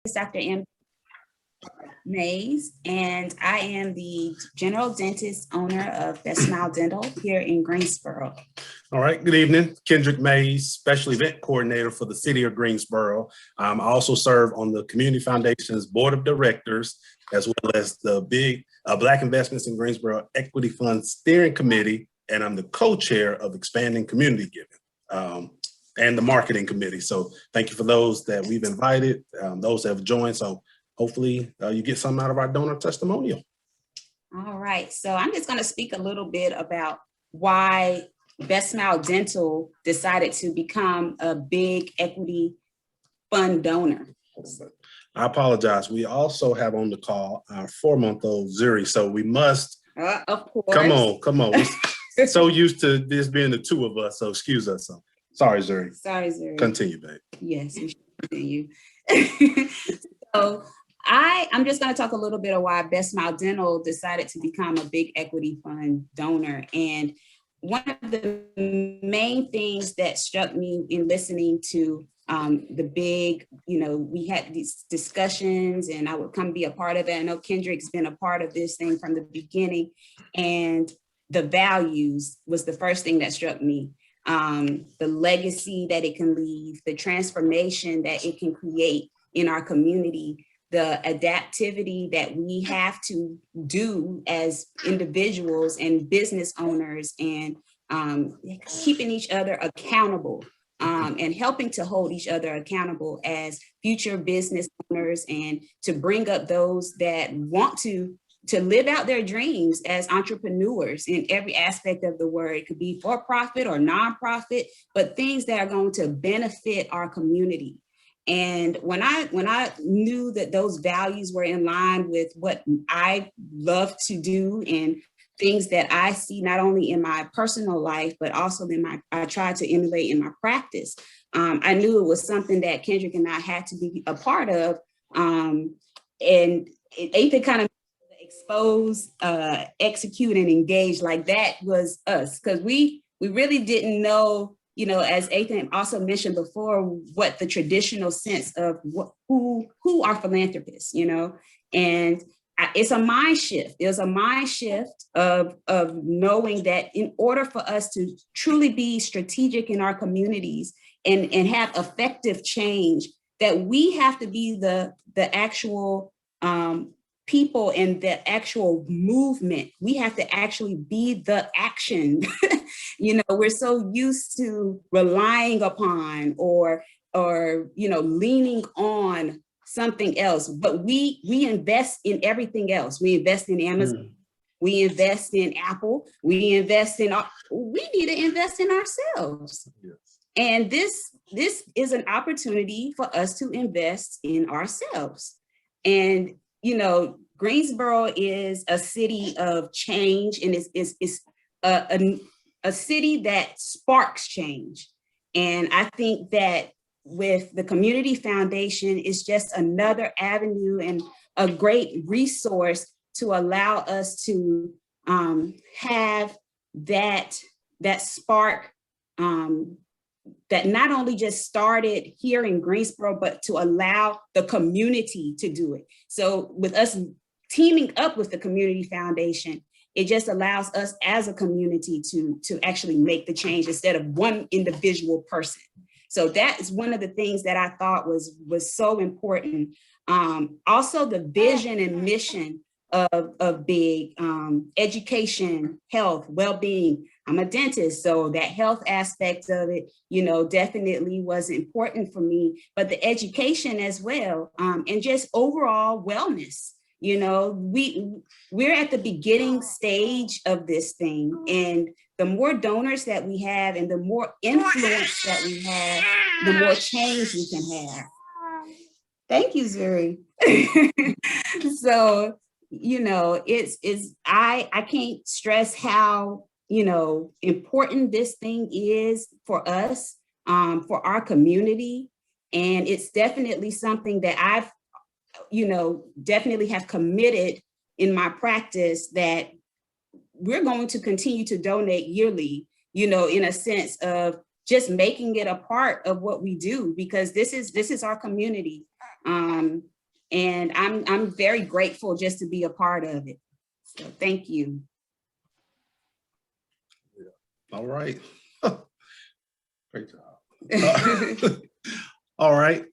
is Dr. Anbec, and I am the general dentist owner of Best Smile Dental here in Greensboro. All right, good evening. Kendrick Mayes, Special Event Coordinator for the City of Greensboro. I also serve on the Community Foundation's Board of Directors, as well as the big Black Investments in Greensboro Equity Fund Steering Committee, and I'm the co-chair of Expanding Community Giving and the Marketing Committee. So thank you for those that we've invited, those that have joined. So hopefully you get something out of our donor testimonial. All right, so I'm just gonna speak a little bit about why Best Smile Dental decided to become a big equity fund donor. I apologize. We also have on the call our 4-month-old Zuri, so we must. Of course. Come on. We're so used to this being the two of us, so excuse us. So sorry, Zuri. Sorry, Zuri. Continue, babe. Yes, we should continue. So I'm just going to talk a little bit of why Best Smile Dental decided to become a big equity fund donor. And one of the main things that struck me in listening to the big, we had these discussions and I would come be a part of it. I know Kendrick's been a part of this thing from the beginning, and the values was the first thing that struck me. The legacy that it can leave, the transformation that it can create in our community, the adaptivity that we have to do as individuals and business owners, and keeping each other accountable and helping to hold each other accountable as future business owners, and to bring up those that want to live out their dreams as entrepreneurs in every aspect of the word. It could be for profit or nonprofit, but things that are going to benefit our community. And when I knew that those values were in line with what I love to do and things that I see not only in my personal life, but also I try to emulate in my practice, I knew it was something that Kendrick and I had to be a part of. And Athan kind of expose, execute, and engage, like that was us, because we really didn't know, as Athan also mentioned before, what the traditional sense of who are philanthropists, and it's a mind shift. There's a mind shift of knowing that in order for us to truly be strategic in our communities and have effective change, that we have to be the actual people and the actual movement. We have to actually be the action. We're so used to relying upon or leaning on something else, but we invest in everything else. We invest in Amazon, we invest in Apple, we need to invest in ourselves. Yes. And this is an opportunity for us to invest in ourselves. And Greensboro is a city of change, and it's a city that sparks change. And I think that with the Community Foundation, is just another avenue and a great resource to allow us to have that spark that not only just started here in Greensboro, but to allow the community to do it. So with us teaming up with the Community Foundation, it just allows us as a community to actually make the change instead of one individual person. So that is one of the things that I thought was so important. Also, the vision and mission of big education, health, well-being. I'm a dentist, so that health aspect of it, definitely was important for me, but the education as well, and just overall wellness. We're at the beginning stage of this thing, and the more donors that we have and the more influence that we have, the more change we can have. Thank you, Zuri. So, I can't stress how, important this thing is for us, for our community. And it's definitely something that I've, definitely have committed in my practice, that we're going to continue to donate yearly, in a sense of just making it a part of what we do, because this is our community. And I'm very grateful just to be a part of it. So thank you. All right. Great job. All right.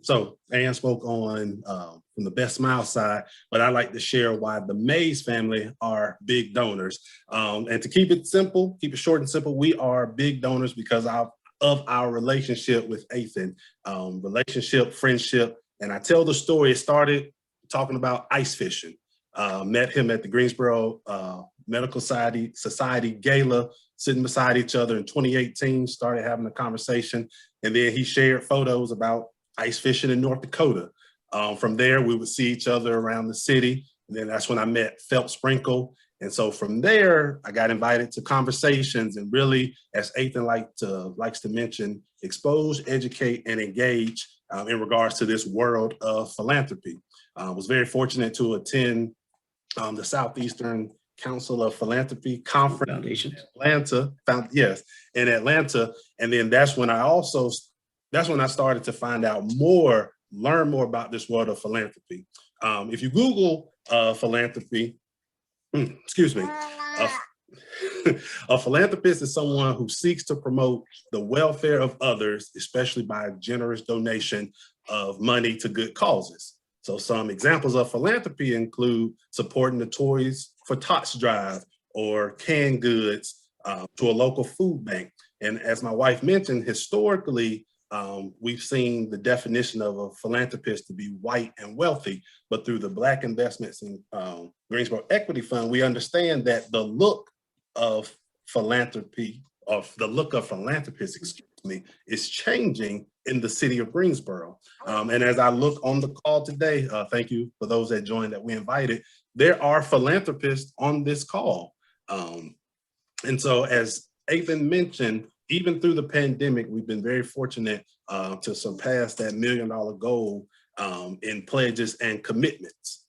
So Ann spoke on from the Best Smile side, but I'd like to share why the Mayes family are big donors. And to keep it simple, keep it short and simple, we are big donors because of our relationship with Athan, relationship, friendship. And I tell the story, it started talking about ice fishing. Met him at the Greensboro Medical Society Gala, sitting beside each other in 2018, started having a conversation. And then he shared photos about ice fishing in North Dakota. From there, we would see each other around the city. And then that's when I met Felt Sprinkle. And so from there, I got invited to conversations and really, as Athan likes to mention, expose, educate, and engage in regards to this world of philanthropy. I was very fortunate to attend the Southeastern Council of Philanthropy Conference Foundation. In Atlanta. And then that's when I started to learn more about this world of philanthropy. If you Google philanthropy, a philanthropist is someone who seeks to promote the welfare of others, especially by generous donation of money to good causes. So some examples of philanthropy include supporting the Toys for Tots drive or canned goods to a local food bank. And as my wife mentioned, historically, we've seen the definition of a philanthropist to be white and wealthy, but through the Black Investments in Greensboro Equity Fund, we understand that the look of philanthropists, is changing in the city of Greensboro. And as I look on the call today, thank you for those that joined that we invited, there are philanthropists on this call. And so as Athan mentioned, even through the pandemic, we've been very fortunate to surpass that $1 million goal in pledges and commitments.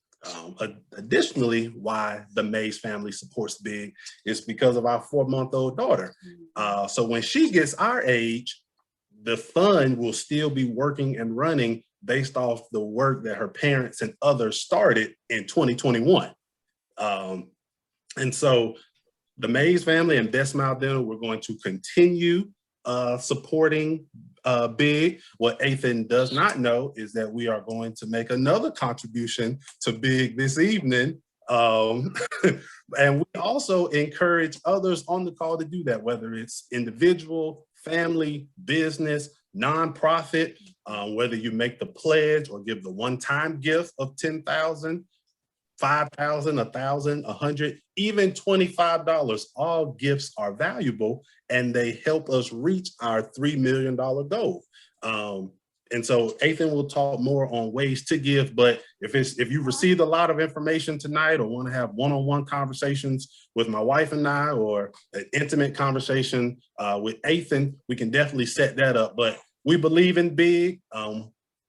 Additionally, why the Mayes family supports Big is because of our 4-month-old daughter. So when she gets our age, the fund will still be working and running based off the work that her parents and others started in 2021. And so the Mayes family and Best Smile Dental, we're going to continue supporting Big. What Athan does not know is that we are going to make another contribution to Big this evening. And we also encourage others on the call to do that, whether it's individual, family, business, nonprofit, whether you make the pledge or give the one-time gift of $10,000, $5,000, $1,000, $100, even $25. All gifts are valuable and they help us reach our $3 million goal. And so Athan will talk more on ways to give, but if you received a lot of information tonight or want to have one-on-one conversations with my wife and I, or an intimate conversation with Athan, we can definitely set that up. But we believe in Big.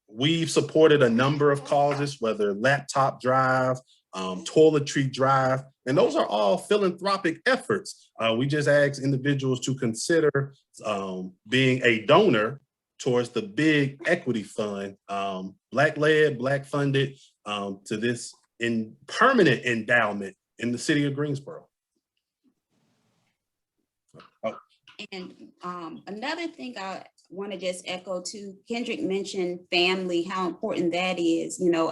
We've supported a number of causes, whether laptop drive, toiletry drive, and those are all philanthropic efforts. We just ask individuals to consider being a donor towards the Big Equity Fund, Black-led, Black-funded, to this permanent endowment in the city of Greensboro. Oh. And another thing I want to just echo too, Kendrick mentioned family, how important that is. You know,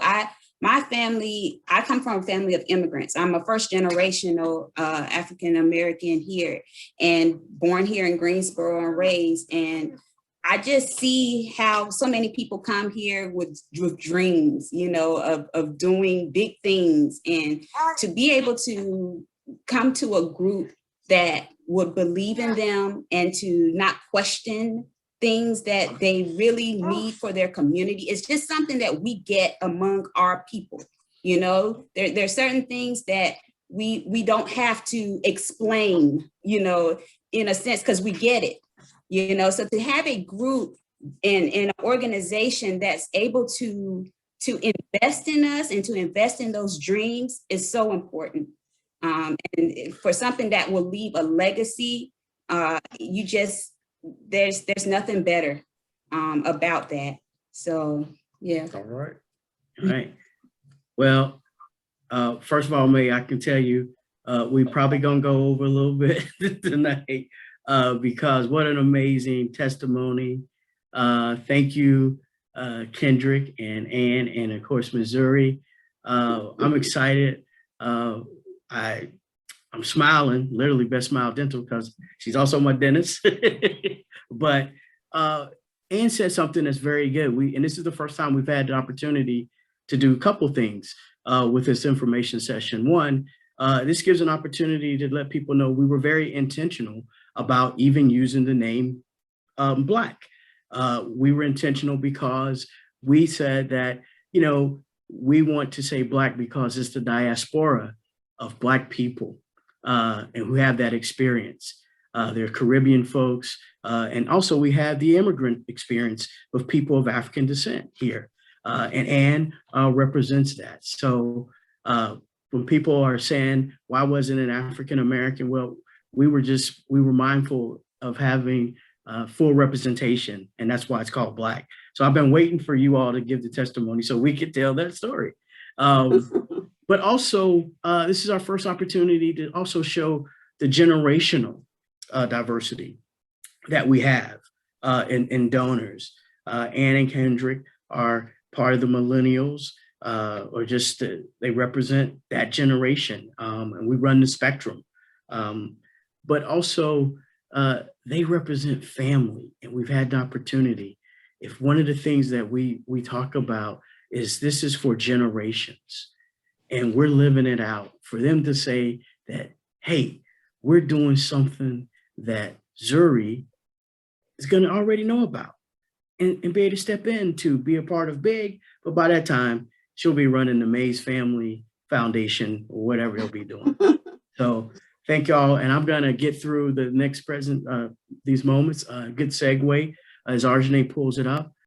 my family, I come from a family of immigrants. I'm a first generational African-American here and born here in Greensboro and raised. And I just see how so many people come here with dreams, you know, of doing big things, and to be able to come to a group that would believe in them and to not question things that they really need for their community. It's just something that we get among our people. You know, there's certain things that we don't have to explain, you know, in a sense, because we get it. You know, so to have a group and an organization that's able to invest in us and to invest in those dreams is so important. And for something that will leave a legacy, there's nothing better about that. So Yeah. All right. All right. Well, first of all, May, I can tell you, we probably gonna go over a little bit tonight because what an amazing testimony. Thank you, Kendrick and Ann, and of course, Missouri. I'm excited. I'm smiling, literally Best Smile Dental, because she's also my dentist. But Ann said something that's very good. And this is the first time we've had the opportunity to do a couple things with this information session. One, this gives an opportunity to let people know we were very intentional about even using the name Black. We were intentional because we said that, you know, we want to say Black because it's the diaspora of Black people and who have that experience. They're Caribbean folks. And also we have the immigrant experience of people of African descent here. And Ann represents that. So when people are saying, why wasn't it African-American? Well, we were mindful of having full representation, and that's why it's called Black. So I've been waiting for you all to give the testimony so we could tell that story. But also, this is our first opportunity to also show the generational diversity that we have in donors. Ann and Kendrick are part of the millennials, or just they represent that generation, and we run the spectrum. But also, they represent family, and we've had the opportunity. If one of the things that we talk about is this is for generations, and we're living it out, for them to say that, hey, we're doing something that Zuri is going to already know about and be able to step in to be a part of big. But by that time, she'll be running the Mayes Family Foundation or whatever he'll be doing. So thank y'all. And I'm going to get through the next these moments. Good segue as Arjane pulls it up.